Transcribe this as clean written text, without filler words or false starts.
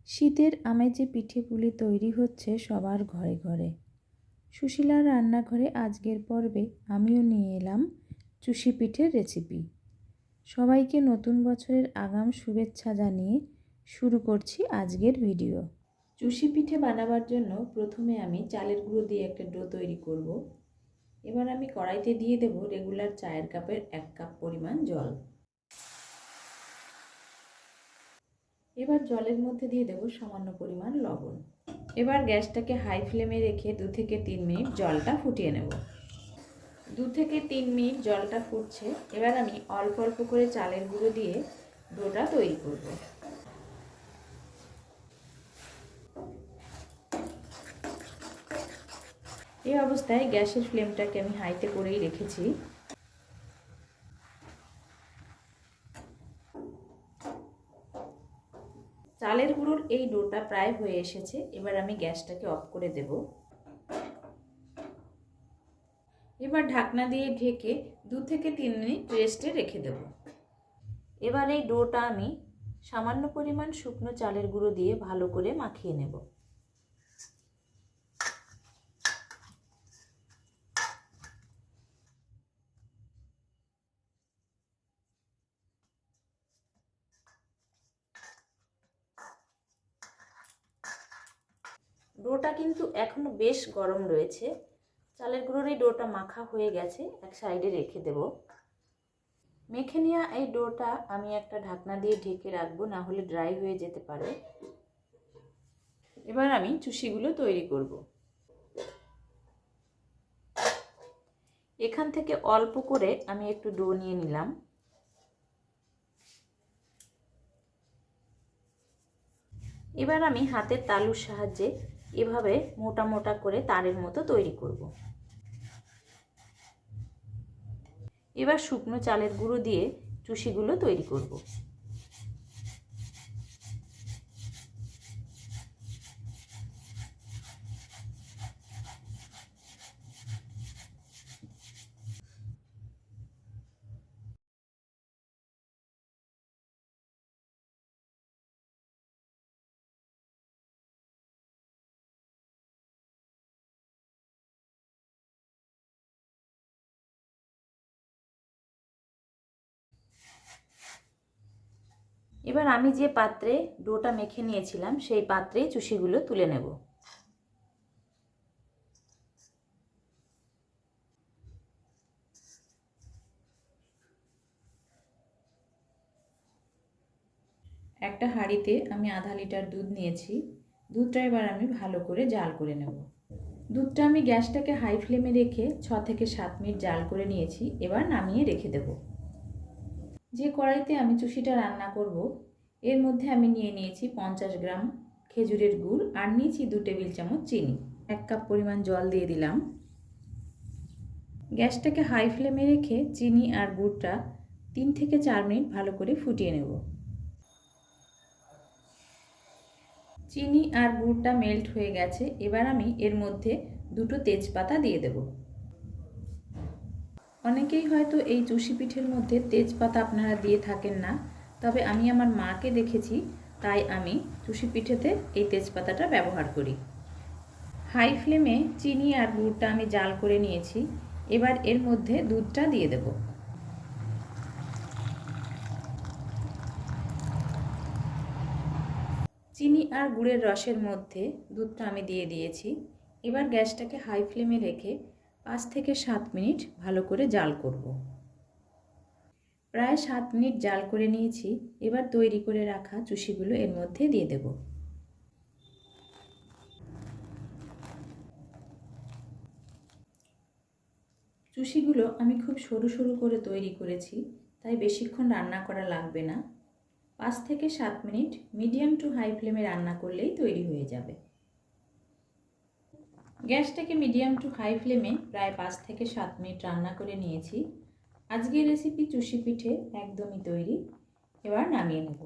শীতের আমেজে পিঠেপুলি তৈরি হচ্ছে সবার ঘরে ঘরে। সুশীলার রান্নাঘরে আজকের পর্বে আমিও নিয়ে এলাম চুষি পিঠের রেসিপি। সবাইকে নতুন বছরের আগাম শুভেচ্ছা জানিয়ে শুরু করছি আজকের ভিডিও। চুষি পিঠে বানাবার জন্য প্রথমে আমি চালের গুঁড়ো দিয়ে একটা ডো তৈরি করব। এবার আমি কড়াইতে দিয়ে দেব রেগুলার চায়ের কাপের 1 কাপ পরিমাণ জল। এবার জলের মধ্যে দিয়ে দেব সামান্য পরিমাণ লবণ। এবার গ্যাসটাকে হাই ফ্লেমে রেখে 2 থেকে 3 মিনিট জলটা ফুটিয়ে নেব। 2 থেকে 3 মিনিট জলটা ফুটছে। এবার আমি অল্প অল্প করে চালের গুঁড়ো দিয়ে ডোটা তৈরি করব। এই অবস্থায় গ্যাসের ফ্লেমটাকে আমি হাইতে করেই রেখেছি। চালের গুঁড়োর এই ডোটা প্রায় হয়ে এসেছে। এবার আমি গ্যাসটাকে অফ করে দেব। এবার ঢাকনা দিয়ে ঢেকে 2 থেকে 3 মিনিট রেস্টে রেখে দেব। এবার এই ডোটা আমি সামান্য পরিমাণ শুকনো চালের গুঁড়ো দিয়ে ভালো করে মাখিয়ে নেব। ডোটা কিন্তু এখনো বেশ গরম রয়েছে। চালের গুঁড়োর এই ডোটা মাখা হয়ে গেছে, এক সাইডে রেখে দেব। মেখে নেওয়া এই ডোটা আমি একটা ঢাকনা দিয়ে ঢেকে রাখবো, না হলে ড্রাই হয়ে যেতে পারে। এবার আমি চুষিগুলো তৈরি করব। এখান থেকে অল্প করে আমি একটু ডো নিয়ে নিলাম। এবার আমি হাতের তালুর সাহায্যে এভাবে মোটা মোটা করে তারের মতো তৈরি করব। এবার শুকনো চালের গুঁড়ো দিয়ে চুষিগুলো তৈরি করব। এবার আমি যে পাত্রে ডোটা মেখে নিয়েছিলাম সেই পাত্রে চুষিগুলো তুলে নেব। একটা হাঁড়িতে আমি আধা লিটার দুধ নিয়েছি। দুধটা এবার আমি ভালো করে জাল করে নেব। দুধটা আমি গ্যাসটাকে হাই ফ্লেমে রেখে 6 থেকে 7 মিনিট জাল করে নিয়েছি। এবার নামিয়ে রেখে দেব। যে কড়াইতে আমি চুষিটা রান্না করব এর মধ্যে আমি নিয়ে নিয়েছি 50 গ্রাম খেজুরের গুড় আর নিয়েছি 2 টেবিল চামচ চিনি। 1 কাপ পরিমাণ জল দিয়ে দিলাম। গ্যাসটাকে হাই ফ্লেমে রেখে চিনি আর গুড়টা 3 থেকে 4 মিনিট ভালো করে ফুটিয়ে নেব। চিনি আর গুড়টা মেল্ট হয়ে গেছে। এবার আমি এর মধ্যে 2টো তেজপাতা দিয়ে দেব। অনেকেই হয়তো এই চুষি পিঠের মধ্যে তেজপাতা আপনারা দিয়ে থাকেন না, তবে আমি আমার মাকে দেখেছি, তাই আমি চুষি পিঠেতে এই তেজপাতাটা ব্যবহার করি। হাই ফ্লেমে চিনি আর গুড়টা আমি জাল করে নিয়েছি। এবার এর মধ্যে দুধটা দিয়ে দেব। চিনি আর গুড়ের রসের মধ্যে দুধটা আমি দিয়ে দিয়েছি। এবার গ্যাসটাকে হাই ফ্লেমে রেখে 5 থেকে 7 মিনিট ভালো করে জাল করব। প্রায় 7 মিনিট জাল করে নিয়েছি। এবার তৈরি করে রাখা চুষিগুলো এর মধ্যে দিয়ে দেব। চুষিগুলো আমি খুব সরু সরু করে তৈরি করেছি, তাই বেশিক্ষণ রান্না করা লাগবে না। 5 থেকে 7 মিনিট মিডিয়াম টু হাই ফ্লেমে রান্না করলেই তৈরি হয়ে যাবে। গ্যাসটাকে মিডিয়াম টু হাই ফ্লেমে প্রায় 5 থেকে 7 মিনিট রান্না করে নিয়েছি। আজকের রেসিপি চুষি পিঠে একদমই তৈরি। এবার নামিয়ে নেব।